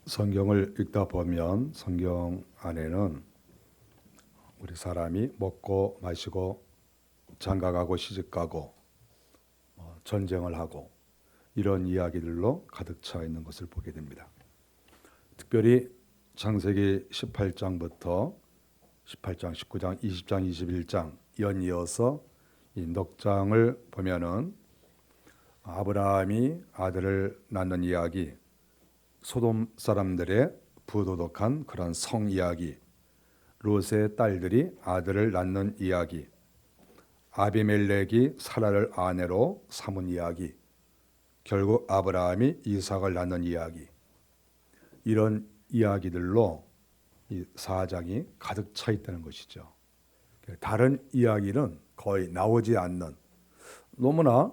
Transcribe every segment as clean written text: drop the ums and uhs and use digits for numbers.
성경을 읽다 보면 성경 안에는 우리 사람이 먹고 마시고 장가가고 시집가고 전쟁을 하고 이런 이야기들로 가득 차 있는 것을 보게 됩니다. 특별히 창세기 18장부터 18장, 19장, 20장, 21장 연이어서 이 넉장을 보면은 아브라함이 아들을 낳는 이야기, 소돔 사람들의 부도덕한 그런 성 이야기, 롯의 딸들이 아들을 낳는 이야기, 아비멜렉이 사라를 아내로 삼은 이야기, 결국 아브라함이 이삭을 낳는 이야기, 이런 이야기들로 이 사장이 가득 차 있다는 것이죠. 다른 이야기는 거의 나오지 않는, 너무나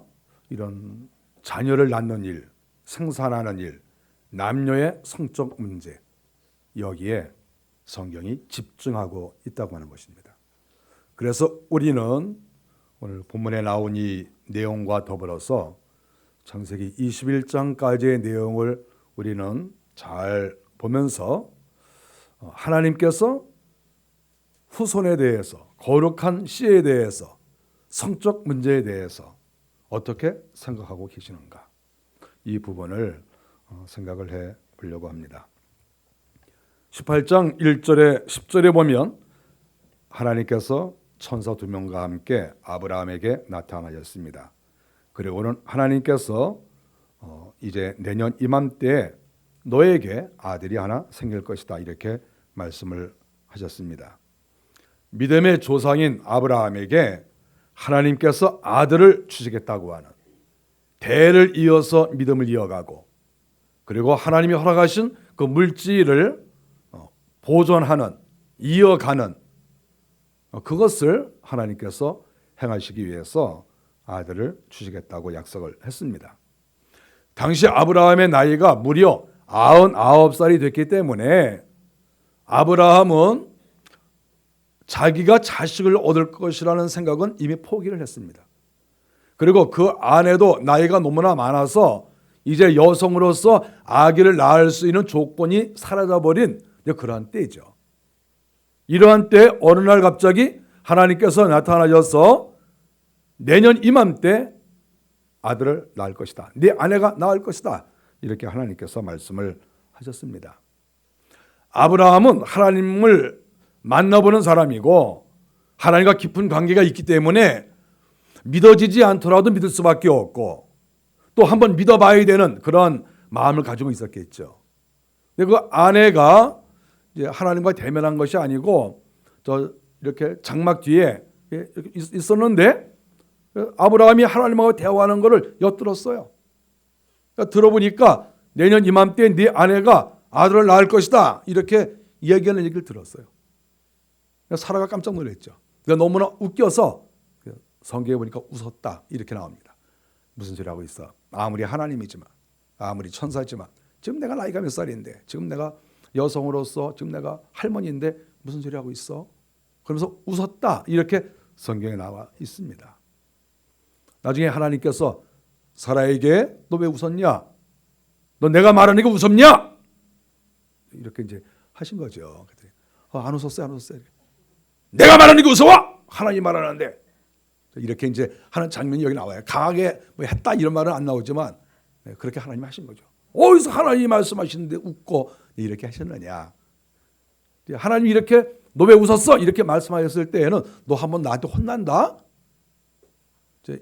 이런 자녀를 낳는 일, 생산하는 일, 남녀의 성적 문제, 여기에 성경이 집중하고 있다고 하는 것입니다. 그래서 우리는 오늘 본문에 나온 이 내용과 더불어서 창세기 21장까지의 내용을 우리는 잘 보면서 하나님께서 후손에 대해서, 거룩한 씨에 대해서, 성적 문제에 대해서 어떻게 생각하고 계시는가, 이 부분을 생각을 해 보려고 합니다. 18장 1절에 10절에 보면 하나님께서 천사 2명과 함께 아브라함에게 나타나셨습니다. 그리고는 하나님께서 이제 내년 이맘때에 너에게 아들이 하나 생길 것이다, 이렇게 말씀을 하셨습니다. 믿음의 조상인 아브라함에게 하나님께서 아들을 주시겠다고 하는, 대를 이어서 믿음을 이어가고, 그리고 하나님이 허락하신 그 물질을 보존하는, 이어가는 그것을 하나님께서 행하시기 위해서 아들을 주시겠다고 약속을 했습니다. 당시 아브라함의 나이가 무려 99살이 됐기 때문에 아브라함은 자기가 자식을 얻을 것이라는 생각은 이미 포기를 했습니다. 그리고 그 아내도 나이가 너무나 많아서 이제 여성으로서 아기를 낳을 수 있는 조건이 사라져버린 그러한 때죠. 이러한 때 어느 날 갑자기 하나님께서 나타나셔서 내년 이맘때 아들을 낳을 것이다, 네 아내가 낳을 것이다, 이렇게 하나님께서 말씀을 하셨습니다. 아브라함은 하나님을 만나보는 사람이고 하나님과 깊은 관계가 있기 때문에 믿어지지 않더라도 믿을 수밖에 없고, 또 한번 믿어봐야 되는 그런 마음을 가지고 있었겠죠. 근데 그 아내가 이제 하나님과 대면한 것이 아니고 이렇게 장막 뒤에 있었는데 아브라함이 하나님하고 대화하는 것을 엿들었어요. 그러니까 들어보니까 내년 이맘때 네 아내가 아들을 낳을 것이다, 이렇게 얘기하는 얘기를 들었어요. 사라가 깜짝 놀랐죠. 그러니까 너무나 웃겨서 성경에 보니까 웃었다, 이렇게 나옵니다. 무슨 소리 하고 있어? 아무리 하나님이지만, 아무리 천사지만, 지금 내가 나이가 몇 살인데, 지금 내가 여성으로서 지금 내가 할머니인데 무슨 소리 하고 있어? 그러면서 웃었다, 이렇게 성경에 나와 있습니다. 나중에 하나님께서 사라에게 너 왜 웃었냐? 너 내가 말하니까 웃었냐? 이렇게 이제 하신 거죠. 안 웃었어요, 안 웃었어요. 내가 말하니까 웃어? 하나님 말하는데. 이렇게 이제 하는 장면이 여기 나와요. 강하게 뭐 했다 이런 말은 안 나오지만 그렇게 하나님이 하신 거죠. 어디서 하나님이 말씀하시는데 웃고 이렇게 하셨느냐? 하나님이 이렇게 너 왜 웃었어? 이렇게 말씀하셨을 때에는 너 한번 나한테 혼난다?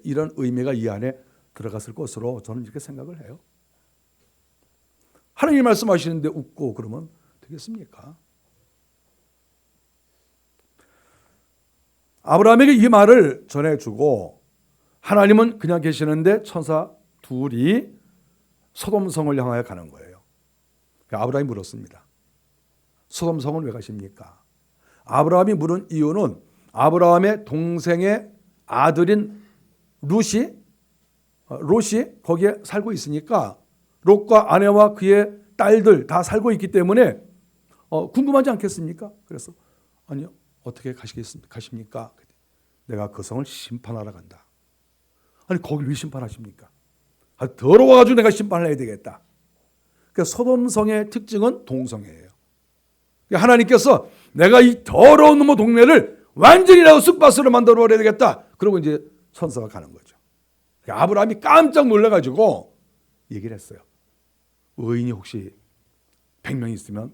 이런 의미가 이 안에 들어갔을 것으로 저는 이렇게 생각을 해요. 하나님이 말씀하시는데 웃고 그러면 되겠습니까? 아브라함에게 이 말을 전해주고 하나님은 그냥 계시는데 천사 둘이 소돔성을 향하여 가는 거예요. 아브라함이 물었습니다. 소돔성을 왜 가십니까? 아브라함이 물은 이유는 아브라함의 동생의 아들인 롯이 거기에 살고 있으니까, 롯과 아내와 그의 딸들 다 살고 있기 때문에 궁금하지 않겠습니까? 그래서 아니요, 어떻게 가십니까? 내가 그 성을 심판하러 간다. 아니 거길 왜 심판하십니까? 더러워가지고 내가 심판을 해야 되겠다. 그러니까 소돔성의 특징은 동성애예요. 그러니까 하나님께서 내가 이 더러운 놈의 동네를 완전히 나고 쑥밭으로 만들어 버려야 되겠다. 그러고 이제 천사가 가는 거죠. 그러니까 아브라함이 깜짝 놀라가지고 얘기를 했어요. 의인이 혹시 100명 있으면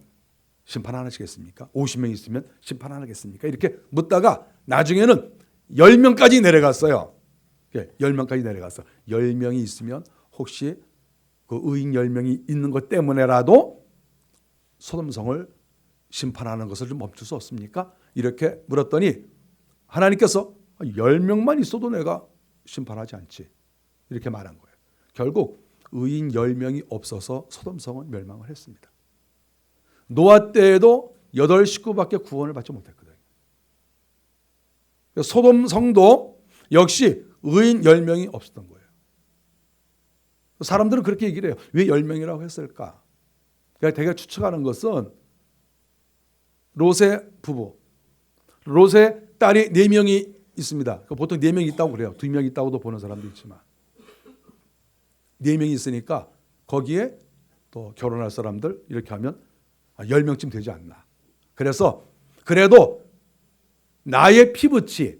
심판 안 하시겠습니까? 50명 있으면 심판 안 하겠습니까? 이렇게 묻다가 나중에는 10명까지 내려갔어요. 10명까지 내려갔어. 10명이 있으면 혹시 그 의인 10명이 있는 것 때문에라도 소돔성을 심판하는 것을 좀 멈출 수 없습니까? 이렇게 물었더니 하나님께서 10명만 있어도 내가 심판하지 않지. 이렇게 말한 거예요. 결국 의인 10명이 없어서 소돔성은 멸망을 했습니다. 노아 때에도 8식구밖에 구원을 받지 못했거든요. 소돔성도 역시 의인 10명이 없었던 거예요. 사람들은 그렇게 얘기를 해요. 왜 10명이라고 했을까? 제가 추측하는 것은 롯의 부부, 롯의 딸이 4명이 있습니다. 보통 4명이 있다고 그래요. 2명 있다고도 보는 사람도 있지만 4명이 있으니까 거기에 또 결혼할 사람들 이렇게 하면 10명쯤 되지 않나. 그래서 그래도 나의 피부치가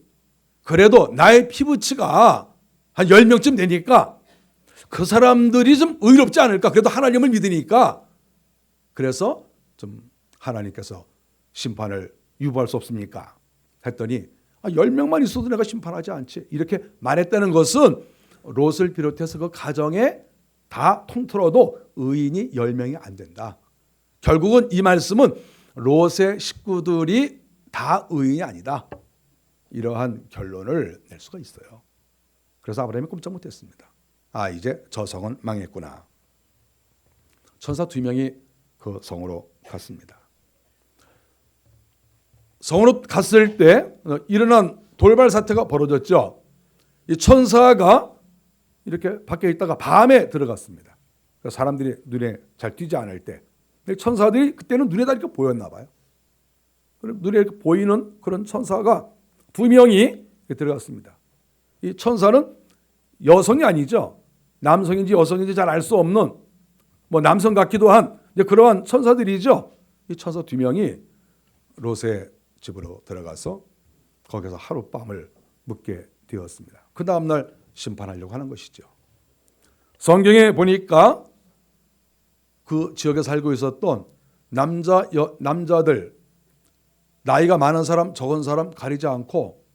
한 10명쯤 되니까 그 사람들이 좀 의롭지 않을까. 그래도 하나님을 믿으니까. 그래서 좀 하나님께서 심판을 유보할 수 없습니까? 했더니 10명만 있어도 내가 심판하지 않지. 이렇게 말했다는 것은 롯을 비롯해서 그 가정에 다 통틀어도 의인이 10명이 안 된다. 결국은 이 말씀은 롯의 식구들이 다 의인이 아니다. 이러한 결론을 낼 수가 있어요. 그래서 아브라함이 꼼짝 못했습니다. 이제 저 성은 망했구나. 천사 2명이 그 성으로 갔습니다. 성으로 갔을 때 일어난 돌발 사태가 벌어졌죠. 이 천사가 이렇게 밖에 있다가 밤에 들어갔습니다. 사람들이 눈에 잘 띄지 않을 때 천사들이 그때는 눈에 다 이렇게 보였나 봐요. 눈에 이렇게 보이는 그런 천사가 2명이 들어갔습니다. 이 천사는 여성이 아니죠. 남성인지 여성인지 잘 알 수 없는 남성 같기도 한 그러한 천사들이죠. 이 천사 2명이 롯의 집으로 들어가서 거기서 하룻밤을 묵게 되었습니다. 그 다음날 심판하려고 하는 것이죠. 성경에 보니까 그 지역에 살고 있었던 남자들 나이가 많은 사람 적은 사람 가리지 않고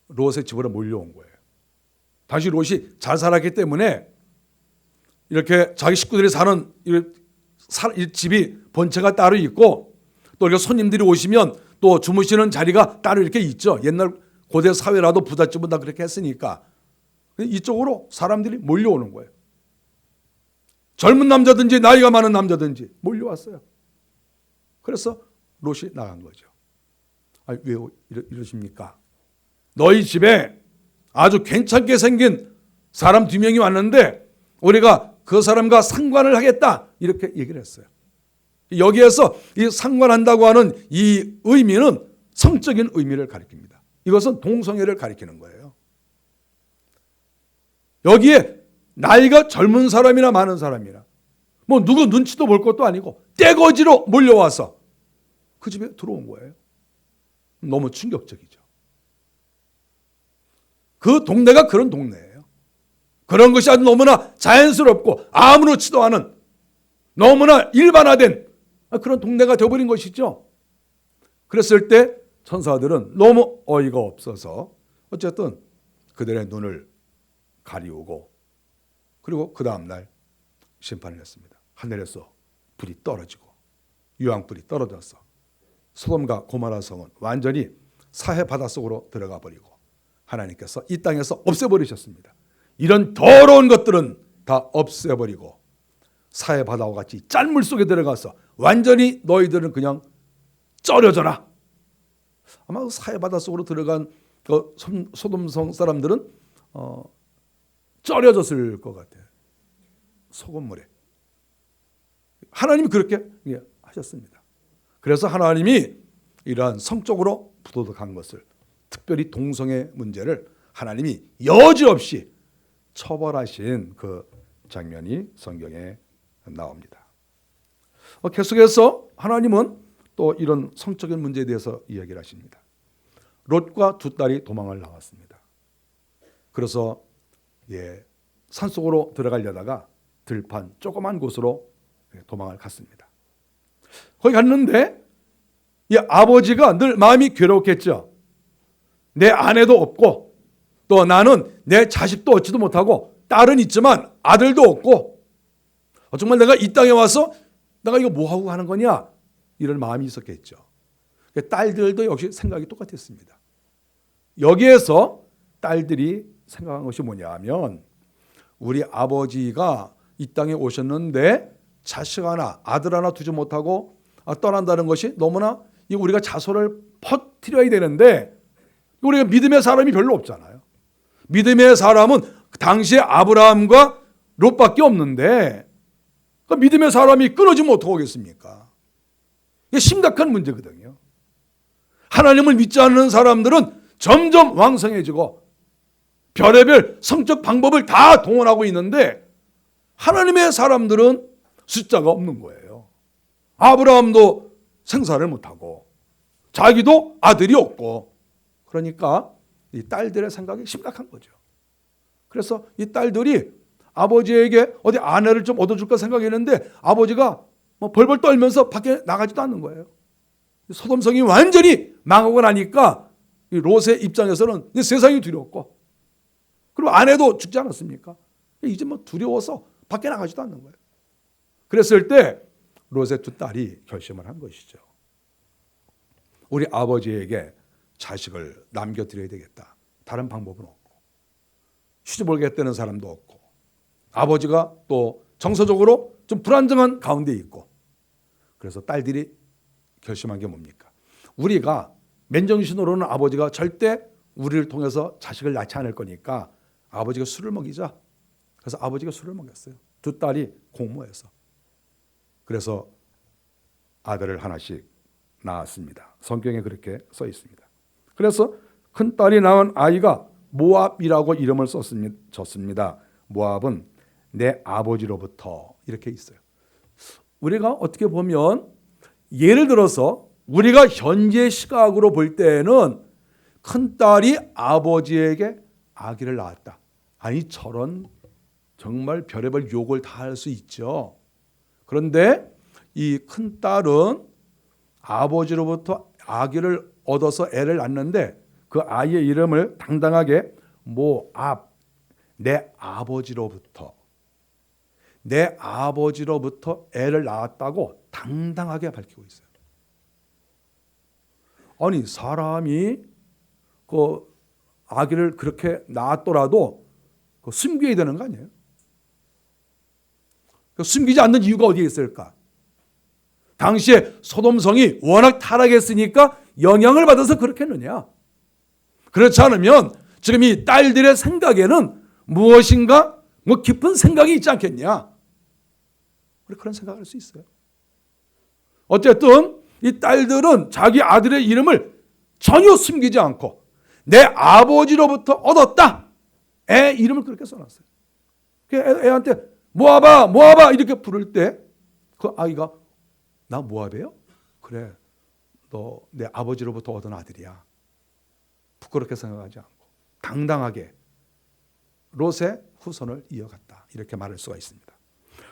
롯의 집으로 몰려온 거예요. 당시 롯이 잘 살았기 때문에 이렇게 자기 식구들이 사는 이 집이 본체가 따로 있고 또 이렇게 손님들이 오시면 또 주무시는 자리가 따로 이렇게 있죠. 옛날 고대 사회라도 부잣집은 다 그렇게 했으니까 이쪽으로 사람들이 몰려오는 거예요. 젊은 남자든지 나이가 많은 남자든지 몰려왔어요. 그래서 롯이 나간 거죠. 왜 이러십니까? 너희 집에 아주 괜찮게 생긴 사람 2명이 왔는데 우리가 그 사람과 상관을 하겠다 이렇게 얘기를 했어요. 여기에서 이 상관한다고 하는 이 의미는 성적인 의미를 가리킵니다. 이것은 동성애를 가리키는 거예요. 여기에 나이가 젊은 사람이나 많은 사람이나 누구 눈치도 볼 것도 아니고 떼거지로 몰려와서 그 집에 들어온 거예요. 너무 충격적이죠. 그 동네가 그런 동네예요. 그런 것이 아주 너무나 자연스럽고 아무렇지도 않은 너무나 일반화된 그런 동네가 되어버린 것이죠. 그랬을 때 천사들은 너무 어이가 없어서 어쨌든 그들의 눈을 가리우고 그리고 그 다음날 심판을 했습니다. 하늘에서 불이 떨어지고 유황불이 떨어져서 소돔과 고모라 성은 완전히 사해 바닷속으로 들어가 버리고 하나님께서 이 땅에서 없애버리셨습니다. 이런 더러운 것들은 다 없애버리고 사해 바다와 같이 짠물 속에 들어가서 완전히 너희들은 그냥 쩔여져라. 아마 사해 바다 속으로 들어간 그 소돔성 사람들은 쩔여졌을 것 같아요. 소금물에. 하나님이 그렇게 하셨습니다. 그래서 하나님이 이러한 성적으로 부도덕한 것을 특별히 동성애 문제를 하나님이 여지없이 처벌하신 그 장면이 성경에 나옵니다. 계속해서 하나님은 또 이런 성적인 문제에 대해서 이야기를 하십니다. 롯과 두 딸이 도망을 나왔습니다. 그래서 산속으로 들어가려다가 들판 조그만 곳으로 도망을 갔습니다. 거기 갔는데 이 아버지가 늘 마음이 괴롭겠죠. 내 아내도 없고 또 나는 내 자식도 얻지도 못하고 딸은 있지만 아들도 없고 정말 내가 이 땅에 와서 내가 이거 뭐하고 하는 거냐 이런 마음이 있었겠죠. 딸들도 역시 생각이 똑같았습니다. 여기에서 딸들이 생각한 것이 뭐냐 하면 우리 아버지가 이 땅에 오셨는데 자식 하나 아들 하나 두지 못하고 떠난다는 것이 너무나 우리가 자손을 퍼뜨려야 되는데 우리가 믿음의 사람이 별로 없잖아요. 믿음의 사람은 당시에 아브라함과 롯밖에 없는데 그 믿음의 사람이 끊어지면 어떻게 하겠습니까? 이게 심각한 문제거든요. 하나님을 믿지 않는 사람들은 점점 왕성해지고 별의별 성적 방법을 다 동원하고 있는데 하나님의 사람들은 숫자가 없는 거예요. 아브라함도 생사를 못하고 자기도 아들이 없고 그러니까 이 딸들의 생각이 심각한 거죠. 그래서 이 딸들이 아버지에게 어디 아내를 좀 얻어줄까 생각했는데 아버지가 벌벌 떨면서 밖에 나가지도 않는 거예요. 소돔성이 완전히 망하고 나니까 이 롯의 입장에서는 세상이 두렵고 그리고 아내도 죽지 않았습니까? 이제 두려워서 밖에 나가지도 않는 거예요. 그랬을 때 롯의 두 딸이 결심을 한 것이죠. 우리 아버지에게 자식을 남겨드려야 되겠다. 다른 방법은 없고 시집 오겠다는 사람도 없고 아버지가 또 정서적으로 좀 불안정한 가운데 있고 그래서 딸들이 결심한 게 뭡니까? 우리가 맨정신으로는 아버지가 절대 우리를 통해서 자식을 낳지 않을 거니까 아버지가 술을 먹이자. 그래서 아버지가 술을 먹였어요. 두 딸이 공모해서. 그래서 아들을 하나씩 낳았습니다. 성경에 그렇게 써 있습니다. 그래서 큰 딸이 낳은 아이가 모압이라고 이름을 줬습니다. 모압은 내 아버지로부터 이렇게 있어요. 우리가 어떻게 보면 예를 들어서 우리가 현재 시각으로 볼 때는 큰 딸이 아버지에게 아기를 낳았다. 아니 저런 정말 별의별 욕을 다 할 수 있죠. 그런데 이 큰 딸은 아버지로부터 아기를 얻어서 애를 낳는데 그 아이의 이름을 당당하게 모압, 내 아버지로부터 애를 낳았다고 당당하게 밝히고 있어요. 아니 사람이 그 아기를 그렇게 낳았더라도 숨겨야 되는 거 아니에요? 숨기지 않는 이유가 어디에 있을까? 당시에 소돔성이 워낙 타락했으니까 영향을 받아서 그렇게 했느냐? 그렇지 않으면 지금 이 딸들의 생각에는 무엇인가 깊은 생각이 있지 않겠냐? 그런 생각을 할 수 있어요. 어쨌든 이 딸들은 자기 아들의 이름을 전혀 숨기지 않고 내 아버지로부터 얻었다. 애 이름을 그렇게 써놨어요. 애한테 모아봐 이렇게 부를 때 그 아이가 나 모압이에요? 그래 너 내 아버지로부터 얻은 아들이야. 부끄럽게 생각하지 않고 당당하게 롯의 후손을 이어갔다. 이렇게 말할 수가 있습니다.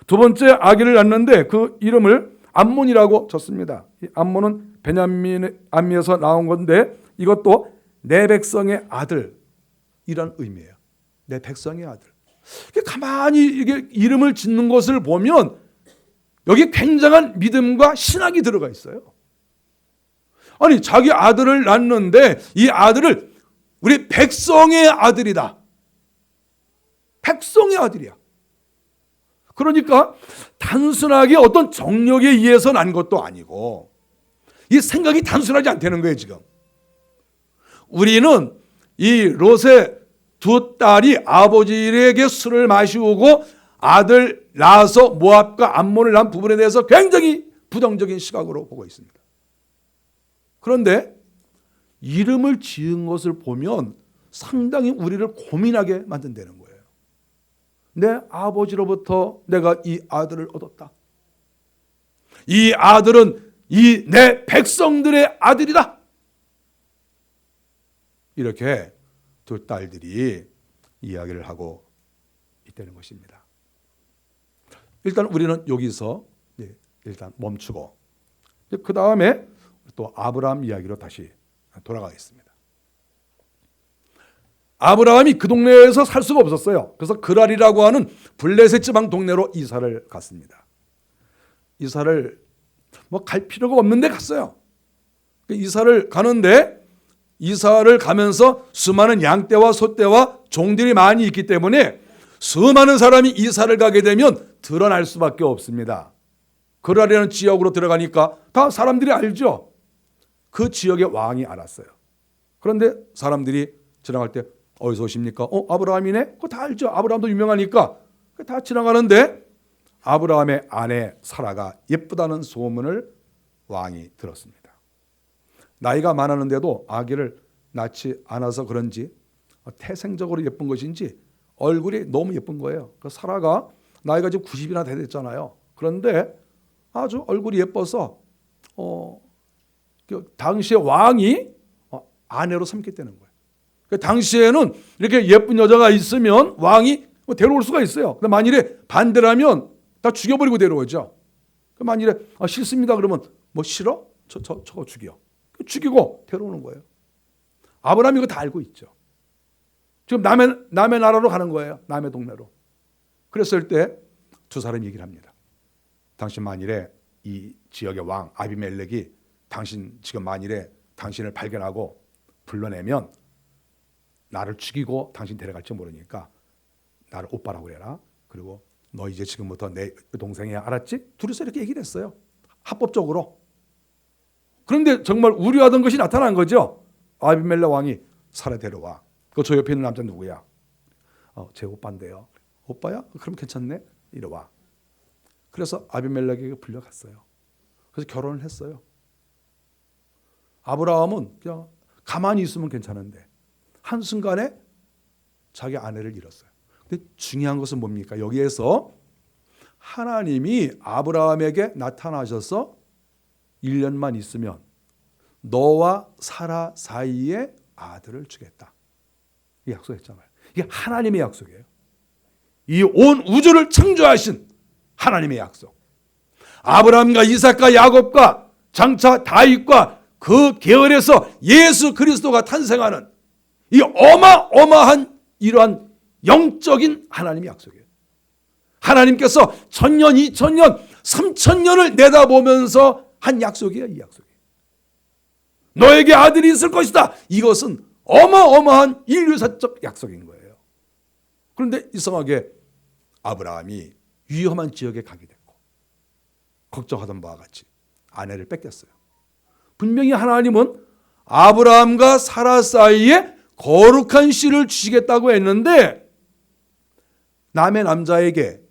두 번째 아기를 낳는데 그 이름을 암몬이라고 줬습니다. 이 암몬은 베냐민 암미에서 나온 건데 이것도 내 백성의 아들 이런 의미예요. 내 백성의 아들. 가만히 이게 이름을 짓는 것을 보면 여기 굉장한 믿음과 신학이 들어가 있어요. 아니 자기 아들을 낳는데 이 아들을 우리 백성의 아들이다. 백성의 아들이야. 그러니까 단순하게 어떤 정력에 의해서 난 것도 아니고 이 생각이 단순하지 않다는 거예요. 지금 우리는 이 롯의 두 딸이 아버지에게 술을 마시고 아들 낳아서 모압과 암몬을 낳은 부분에 대해서 굉장히 부정적인 시각으로 보고 있습니다. 그런데 이름을 지은 것을 보면 상당히 우리를 고민하게 만든다는 거예요. 내 아버지로부터 내가 이 아들을 얻었다. 이 아들은 이 내 백성들의 아들이다. 이렇게 두 딸들이 이야기를 하고 있다는 것입니다. 일단 우리는 여기서 일단 멈추고 그 다음에 또 아브라함 이야기로 다시 돌아가겠습니다. 아브라함이 그 동네에서 살 수가 없었어요. 그래서 그랄이라고 하는 블레셋 지방 동네로 이사를 갔습니다. 이사를 갈 필요가 없는데 갔어요. 이사를 가는데 이사를 가면서 수많은 양떼와 소떼와 종들이 많이 있기 때문에 수많은 사람이 이사를 가게 되면 드러날 수밖에 없습니다. 그랄이라는 지역으로 들어가니까 다 사람들이 알죠. 그 지역의 왕이 알았어요. 그런데 사람들이 지나갈 때 어디서 오십니까? 아브라함이네? 그거 다 알죠. 아브라함도 유명하니까 다 지나가는데 아브라함의 아내 사라가 예쁘다는 소문을 왕이 들었습니다. 나이가 많았는데도 아기를 낳지 않아서 그런지 태생적으로 예쁜 것인지 얼굴이 너무 예쁜 거예요. 그 사라가 나이가 지금 90이나 됐잖아요. 그런데 아주 얼굴이 예뻐서 당시의 왕이 아내로 삼겠다는 거예요. 당시에는 이렇게 예쁜 여자가 있으면 왕이 데려올 수가 있어요. 근데 만일에 반대라면 다 죽여버리고 데려오죠. 만일에 싫습니다 그러면 싫어? 저거 죽여. 죽이고 데려오는 거예요. 아브라함이 이거 다 알고 있죠. 지금 남의 나라로 가는 거예요. 남의 동네로. 그랬을 때 두 사람이 얘기를 합니다. 당신 만일에 이 지역의 왕 아비멜렉이 당신 지금 만일에 당신을 발견하고 불러내면 나를 죽이고 당신 데려갈지 모르니까 나를 오빠라고 그래라. 그리고 너 이제 지금부터 내 동생이야. 알았지? 둘이서 이렇게 얘기를 했어요. 합법적으로. 그런데 정말 우려하던 것이 나타난 거죠. 아비멜렉 왕이 사라 데려와. 저 옆에 있는 남자 누구야? 제 오빠인데요. 오빠야? 그럼 괜찮네. 이리 와. 그래서 아비멜렉에게 불려갔어요. 그래서 결혼을 했어요. 아브라함은 그냥 가만히 있으면 괜찮은데 한순간에 자기 아내를 잃었어요. 근데 중요한 것은 뭡니까? 여기에서 하나님이 아브라함에게 나타나셔서 1년만 있으면 너와 사라 사이에 아들을 주겠다. 이 약속했잖아요. 이게 하나님의 약속이에요. 이 온 우주를 창조하신 하나님의 약속. 아브라함과 이삭과 야곱과 장차 다윗과 그 계열에서 예수 그리스도가 탄생하는 이 어마어마한 이러한 영적인 하나님의 약속이에요. 하나님께서 1000년, 2000년, 3000년을 내다보면서 한 약속이에요. 이 약속이. 너에게 아들이 있을 것이다. 이것은 어마어마한 인류사적 약속인 거예요. 그런데 이상하게 아브라함이 위험한 지역에 가게 됐고 걱정하던 바와 같이 아내를 뺏겼어요. 분명히 하나님은 아브라함과 사라 사이에 거룩한 씨를 주시겠다고 했는데 남의 남자에게,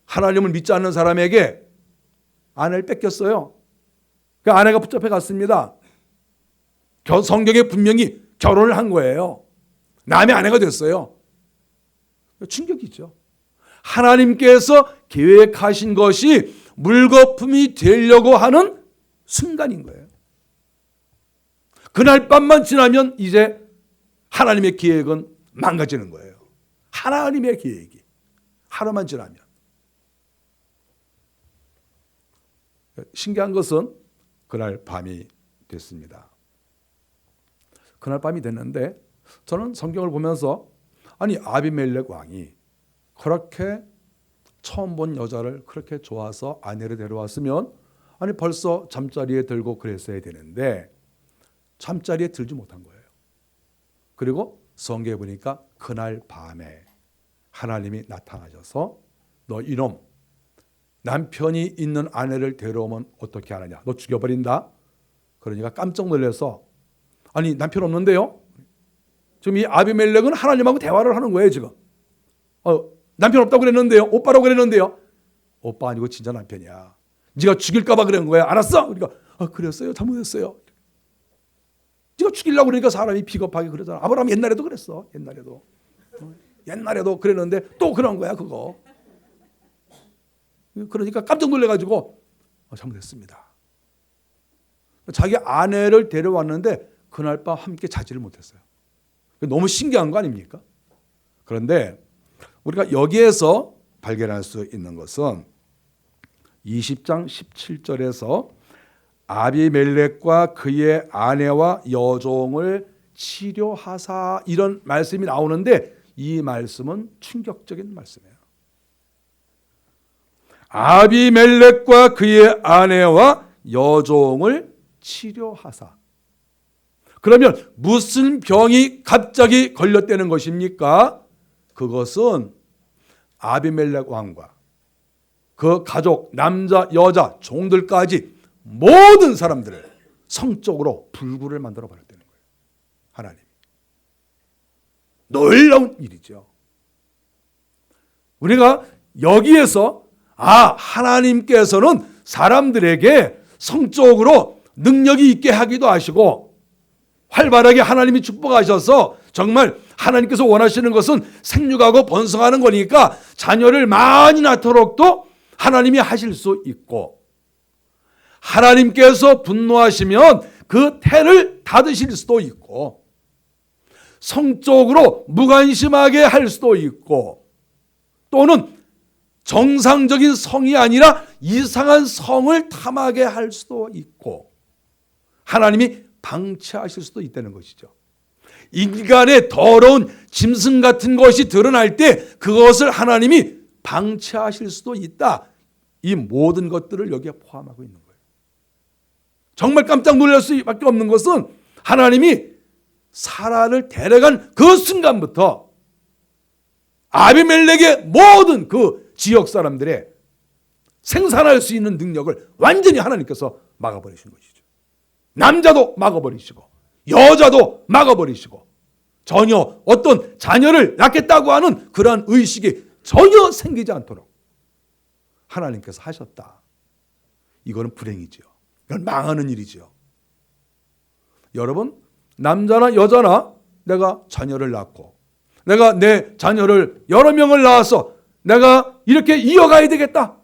하나님을 믿지 않는 사람에게 아내를 뺏겼어요. 그 아내가 붙잡혀 갔습니다. 성경에 분명히 결혼을 한 거예요. 남의 아내가 됐어요. 충격이죠. 하나님께서 계획하신 것이 물거품이 되려고 하는 순간인 거예요. 그날 밤만 지나면 이제 하나님의 계획은 망가지는 거예요. 하나님의 계획이 하루만 지나면. 신기한 것은 그날 밤이 됐습니다. 그날 밤이 됐는데 저는 성경을 보면서 아니 아비멜렉 왕이 그렇게 처음 본 여자를 그렇게 좋아서 아내를 데려왔으면 아니 벌써 잠자리에 들고 그랬어야 되는데 잠자리에 들지 못한 거예요. 그리고 성경에 보니까 그날 밤에 하나님이 나타나셔서 너 이놈 남편이 있는 아내를 데려오면 어떻게 하느냐. 너 죽여버린다. 그러니까 깜짝 놀라서 아니 남편 없는데요. 지금 이 아비멜렉은 하나님하고 대화를 하는 거예요 지금. 남편 없다고 그랬는데요. 오빠라고 그랬는데요. 오빠 아니고 진짜 남편이야. 네가 죽일까 봐 그런 거야. 알았어? 그러니까 그랬어요. 잘못했어요. 네가 죽이려고 그러니까 사람이 비겁하게 그러잖아. 아브라함 옛날에도 그랬어. 옛날에도 그랬는데 또 그런 거야 그거. 그러니까 깜짝 놀래가지고 잘못했습니다. 자기 아내를 데려왔는데 그날 밤 함께 자지를 못했어요. 너무 신기한 거 아닙니까? 그런데 우리가 여기에서 발견할 수 있는 것은 20장 17절에서 아비멜렉과 그의 아내와 여종을 치료하사 이런 말씀이 나오는데 이 말씀은 충격적인 말씀이에요. 아비멜렉과 그의 아내와 여종을 치료하사. 그러면 무슨 병이 갑자기 걸렸다는 것입니까? 그것은 아비멜렉 왕과 그 가족, 남자, 여자, 종들까지 모든 사람들을 성적으로 불구를 만들어 버렸다는 거예요. 하나님. 놀라운 일이죠. 우리가 여기에서 하나님께서는 사람들에게 성적으로 능력이 있게 하기도 하시고 활발하게 하나님이 축복하셔서 정말 하나님께서 원하시는 것은 생육하고 번성하는 거니까 자녀를 많이 낳도록도 하나님이 하실 수 있고 하나님께서 분노하시면 그 태를 닫으실 수도 있고 성적으로 무관심하게 할 수도 있고 또는 정상적인 성이 아니라 이상한 성을 탐하게 할 수도 있고 하나님이 방치하실 수도 있다는 것이죠. 인간의 더러운 짐승 같은 것이 드러날 때 그것을 하나님이 방치하실 수도 있다. 이 모든 것들을 여기에 포함하고 있는 거예요. 정말 깜짝 놀랄 수밖에 없는 것은 하나님이 사라를 데려간 그 순간부터 아비멜렉의 모든 그 지역 사람들의 생산할 수 있는 능력을 완전히 하나님께서 막아버리신 것이죠. 남자도 막아버리시고 여자도 막아버리시고 전혀 어떤 자녀를 낳겠다고 하는 그러한 의식이 전혀 생기지 않도록 하나님께서 하셨다. 이거는 불행이지요. 이건 망하는 일이지요. 여러분, 남자나 여자나 내가 자녀를 낳고 내가 내 자녀를 여러 명을 낳아서 내가 이렇게 이어가야 되겠다.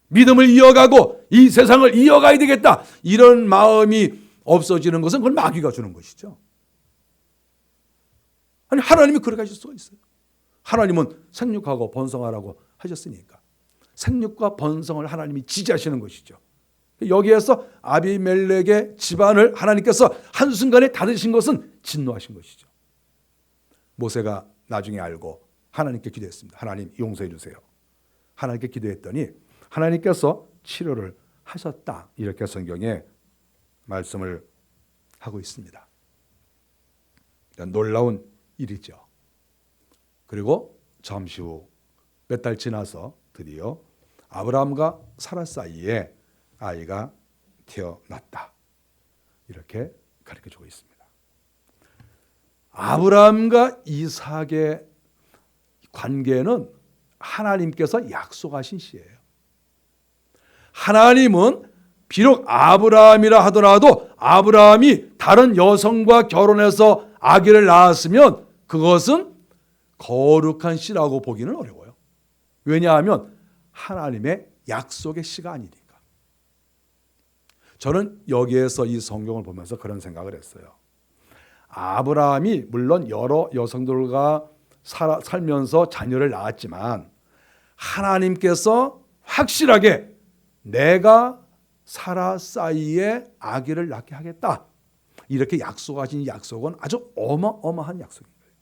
믿음을 이어가고 이 세상을 이어가야 되겠다. 이런 마음이 없어지는 것은 그건 마귀가 주는 것이죠. 아니 하나님이 그렇게 하실 수가 있어요. 하나님은 생육하고 번성하라고 하셨으니까 생육과 번성을 하나님이 지지하시는 것이죠. 여기에서 아비멜렉의 집안을 하나님께서 한순간에 닫으신 것은 진노하신 것이죠. 모세가 나중에 알고 하나님께 기도했습니다. 하나님 용서해 주세요. 하나님께 기도했더니 하나님께서 치료를 하셨다. 이렇게 성경에 말씀을 하고 있습니다. 놀라운 일이죠. 그리고 잠시 후 몇 달 지나서 드디어 아브라함과 사라 사이에 아이가 태어났다. 이렇게 가르쳐주고 있습니다. 아브라함과 이삭의 관계는 하나님께서 약속하신 시예요. 하나님은 비록 아브라함이라 하더라도 아브라함이 다른 여성과 결혼해서 아기를 낳았으면 그것은 거룩한 씨라고 보기는 어려워요. 왜냐하면 하나님의 약속의 씨가 아니니까. 저는 여기에서 이 성경을 보면서 그런 생각을 했어요. 아브라함이 물론 여러 여성들과 살면서 자녀를 낳았지만 하나님께서 확실하게 내가 사라 사이에 아기를 낳게 하겠다. 이렇게 약속하신 약속은 아주 어마어마한 약속인 거예요.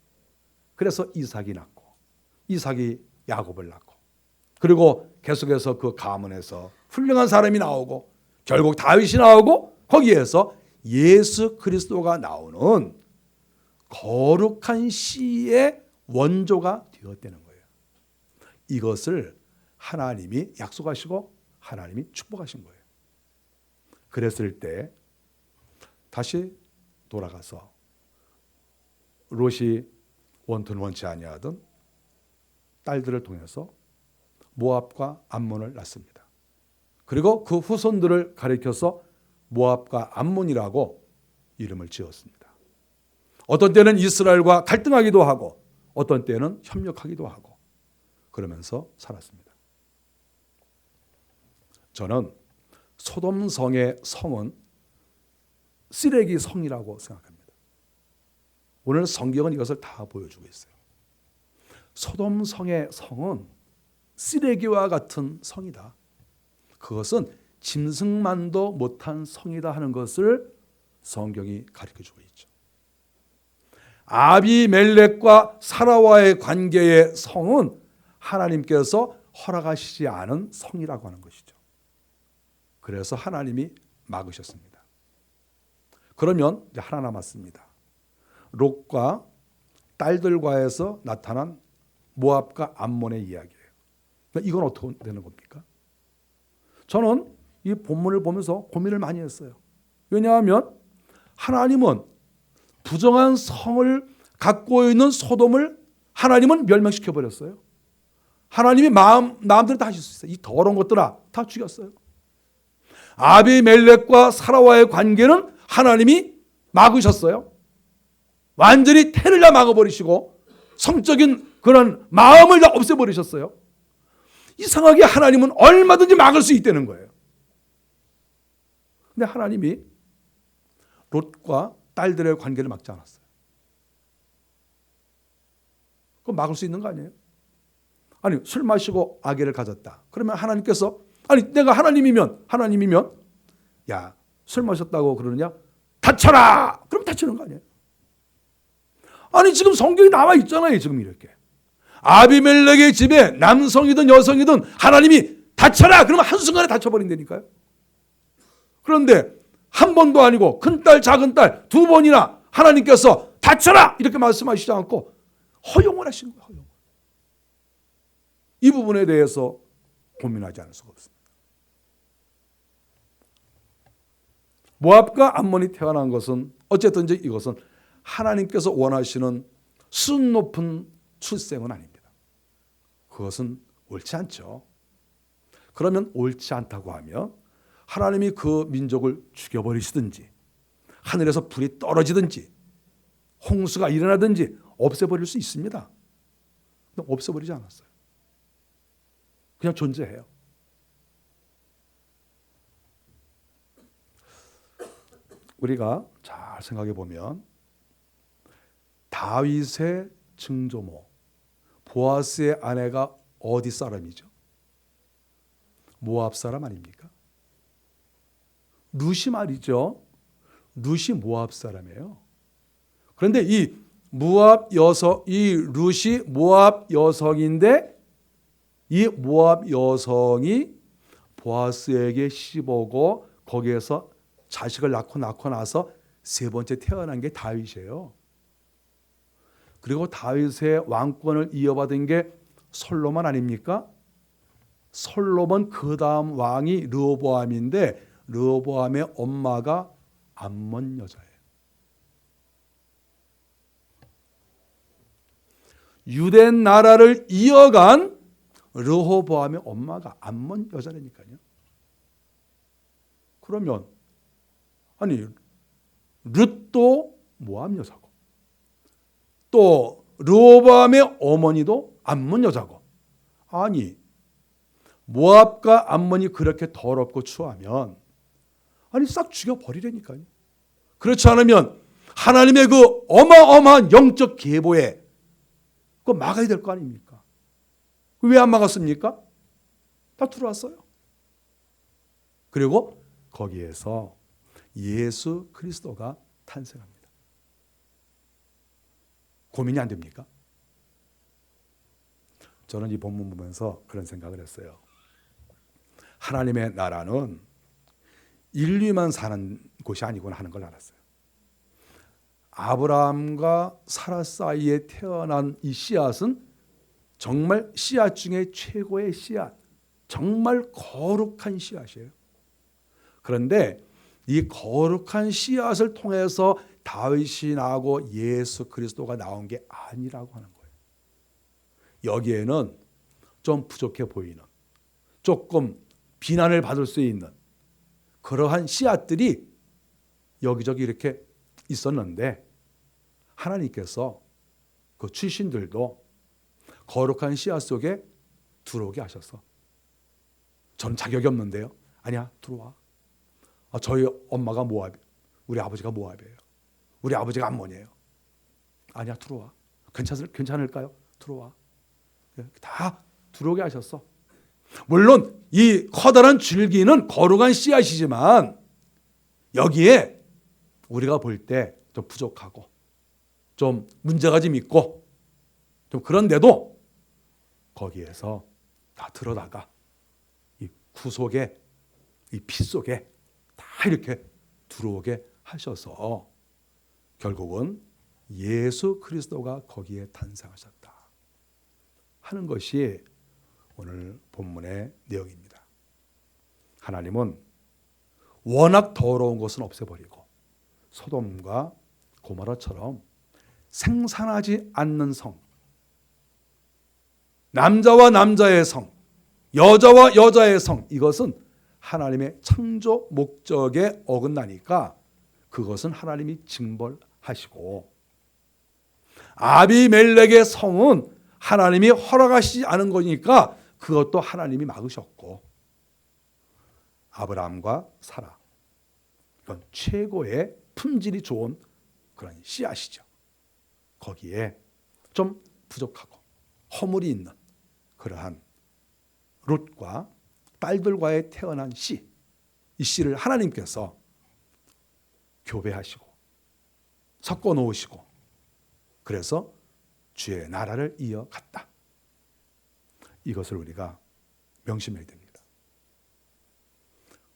그래서 이삭이 낳고 이삭이 야곱을 낳고 그리고 계속해서 그 가문에서 훌륭한 사람이 나오고 결국 다윗이 나오고 거기에서 예수 그리스도가 나오는 거룩한 씨의 원조가 되었다는 거예요. 이것을 하나님이 약속하시고 하나님이 축복하신 거예요. 그랬을 때 다시 돌아가서 롯이 원통 원치 아니하던 딸들을 통해서 모압과 암몬을 낳습니다. 그리고 그 후손들을 가리켜서 모압과 암몬이라고 이름을 지었습니다. 어떤 때는 이스라엘과 갈등하기도 하고 어떤 때는 협력하기도 하고 그러면서 살았습니다. 저는 소돔성의 성은 쓰레기 성이라고 생각합니다. 오늘 성경은 이것을 다 보여주고 있어요. 소돔성의 성은 쓰레기와 같은 성이다. 그것은 짐승만도 못한 성이다 하는 것을 성경이 가르쳐주고 있죠. 아비멜렉과 사라와의 관계의 성은 하나님께서 허락하시지 않은 성이라고 하는 것이죠. 그래서 하나님이 막으셨습니다. 그러면 이제 하나 남았습니다. 롯과 딸들과에서 나타난 모압과 암몬의 이야기예요. 이건 어떻게 되는 겁니까? 저는 이 본문을 보면서 고민을 많이 했어요. 왜냐하면 하나님은 부정한 성을 갖고 있는 소돔을 하나님은 멸망시켜 버렸어요. 하나님이 마음대로 다 하실 수 있어요. 이 더러운 것들아 다 죽였어요. 아비멜렉과 사라와의 관계는 하나님이 막으셨어요. 완전히 태를 다 막아버리시고 성적인 그런 마음을 다 없애버리셨어요. 이상하게 하나님은 얼마든지 막을 수 있다는 거예요. 근데 하나님이 롯과 딸들의 관계를 막지 않았어요. 그거 막을 수 있는 거 아니에요? 아니, 술 마시고 아기를 가졌다. 그러면 하나님께서, 아니 내가 하나님이면 야, 술 마셨다고 그러느냐? 다쳐라! 그럼 다치는 거 아니에요? 아니 지금 성경이 나와 있잖아요. 지금 이렇게 아비멜렉의 집에 남성이든 여성이든 하나님이 다쳐라! 그러면 한순간에 다쳐버린다니까요. 그런데 한 번도 아니고 큰딸 작은딸 두 번이나 하나님께서 다쳐라! 이렇게 말씀하시지 않고 허용을 하신 거예요. 허용. 이 부분에 대해서 고민하지 않을 수가 없습니다. 모압과 암몬이 태어난 것은 어쨌든 이것은 하나님께서 원하시는 수준 높은 출생은 아닙니다. 그것은 옳지 않죠. 그러면 옳지 않다고 하면 하나님이 그 민족을 죽여버리시든지 하늘에서 불이 떨어지든지 홍수가 일어나든지 없애버릴 수 있습니다. 근데 없애버리지 않았어요. 그냥 존재해요. 우리가 잘 생각해 보면 다윗의 증조모 보아스의 아내가 어디 사람이죠? 모압 사람 아닙니까? 룻이 말이죠. 룻이 모압 사람이에요. 그런데 이 룻이 모압 여성인데 이 모압 여성이 보아스에게 시집오고 거기에서 자식을 낳고 나서 세 번째 태어난 게 다윗이에요. 그리고 다윗의 왕권을 이어받은 게 솔로몬 아닙니까? 솔로몬 그 다음 왕이 르호보암인데 르호보암의 엄마가 암몬 여자예요. 유대 나라를 이어간 르호보암의 엄마가 암몬 여자라니까요. 그러면 아니 룻도 모압 여자고 또 르호보암의 어머니도 암몬 여자고 아니 모압과 암몬이 그렇게 더럽고 추하면 아니 싹 죽여버리라니까요. 그렇지 않으면 하나님의 그 어마어마한 영적 계보에 그거 막아야 될 거 아닙니까? 왜 안 막았습니까? 다 들어왔어요. 그리고 거기에서 예수 그리스도가 탄생합니다. 고민이 안 됩니까? 저는 이 본문 보면서 그런 생각을 했어요. 하나님의 나라는 인류만 사는 곳이 아니구나 하는 걸 알았어요. 아브라함과 사라 사이에 태어난 이 씨앗은 정말 씨앗 중에 최고의 씨앗, 정말 거룩한 씨앗이에요. 그런데 이 거룩한 씨앗을 통해서 다윗이 나고 예수 그리스도가 나온 게 아니라고 하는 거예요. 여기에는 좀 부족해 보이는, 조금 비난을 받을 수 있는 그러한 씨앗들이 여기저기 이렇게 있었는데 하나님께서 그 출신들도 거룩한 씨앗 속에 들어오게 하셔서 저는 자격이 없는데요. 아니야, 들어와. 저희 엄마가 모압, 우리 아버지가 모압이에요. 우리 아버지가 암몬이에요. 아니야, 들어와. 괜찮을까요? 들어와. 다 들어오게 하셨어. 물론 이 커다란 줄기는 거룩한 씨앗이지만 여기에 우리가 볼 때 좀 부족하고 좀 문제가 좀 있고 좀 그런데도 거기에서 다 들어다가 이 구속에 이 피 속에 다 이렇게 들어오게 하셔서 결국은 예수 그리스도가 거기에 탄생하셨다 하는 것이 오늘 본문의 내용입니다. 하나님은 워낙 더러운 것은 없애버리고 소돔과 고모라처럼 생산하지 않는 성, 남자와 남자의 성, 여자와 여자의 성, 이것은 하나님의 창조 목적에 어긋나니까 그것은 하나님이 징벌하시고, 아비멜렉의 성은 하나님이 허락하시지 않은 거니까 그것도 하나님이 막으셨고, 아브라함과 사라, 이건 최고의 품질이 좋은 그런 씨앗이죠. 거기에 좀 부족하고 허물이 있는 그러한 롯과 딸들과의 태어난 씨, 이 씨를 하나님께서 교배하시고 섞어 놓으시고 그래서 주의 나라를 이어갔다. 이것을 우리가 명심해야 됩니다.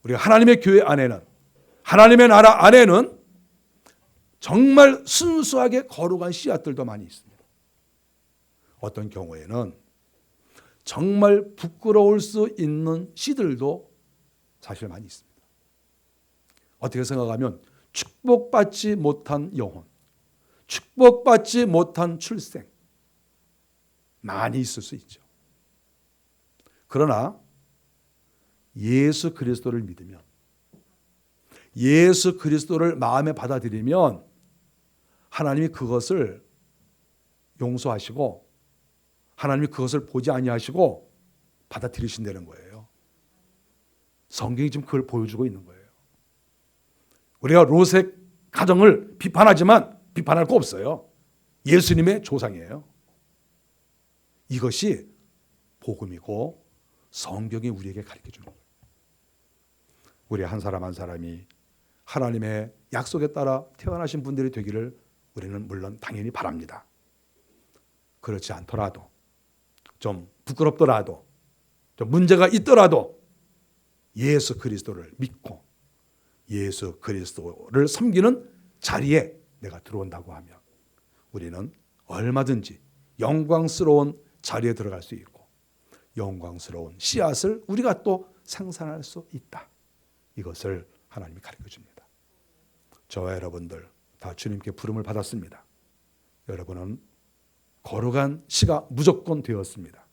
우리가 하나님의 교회 안에는, 하나님의 나라 안에는 정말 순수하게 거룩한 씨앗들도 많이 있습니다. 어떤 경우에는 정말 부끄러울 수 있는 씨들도 사실 많이 있습니다. 어떻게 생각하면 축복받지 못한 영혼, 축복받지 못한 출생 많이 있을 수 있죠. 그러나 예수 그리스도를 믿으면, 예수 그리스도를 마음에 받아들이면 하나님이 그것을 용서하시고 하나님이 그것을 보지 아니하시고 받아들이신다는 거예요. 성경이 지금 그걸 보여주고 있는 거예요. 우리가 롯의 가정을 비판하지만 비판할 거 없어요. 예수님의 조상이에요. 이것이 복음이고 성경이 우리에게 가르쳐주는 거예요. 우리 한 사람 한 사람이 하나님의 약속에 따라 태어나신 분들이 되기를 우리는 물론 당연히 바랍니다. 그렇지 않더라도, 좀 부끄럽더라도, 좀 문제가 있더라도 예수 그리스도를 믿고 예수 그리스도를 섬기는 자리에 내가 들어온다고 하면 우리는 얼마든지 영광스러운 자리에 들어갈 수 있고 영광스러운 씨앗을 우리가 또 생산할 수 있다. 이것을 하나님이 가르쳐 줍니다. 저와 여러분들 다 주님께 부름을 받았습니다. 여러분은 거룩한 씨가 무조건 되었습니다.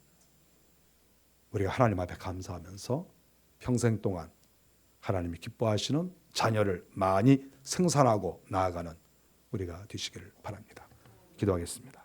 우리가 하나님 앞에 감사하면서 평생 동안 하나님이 기뻐하시는 자녀를 많이 생산하고 나아가는 우리가 되시기를 바랍니다. 기도하겠습니다.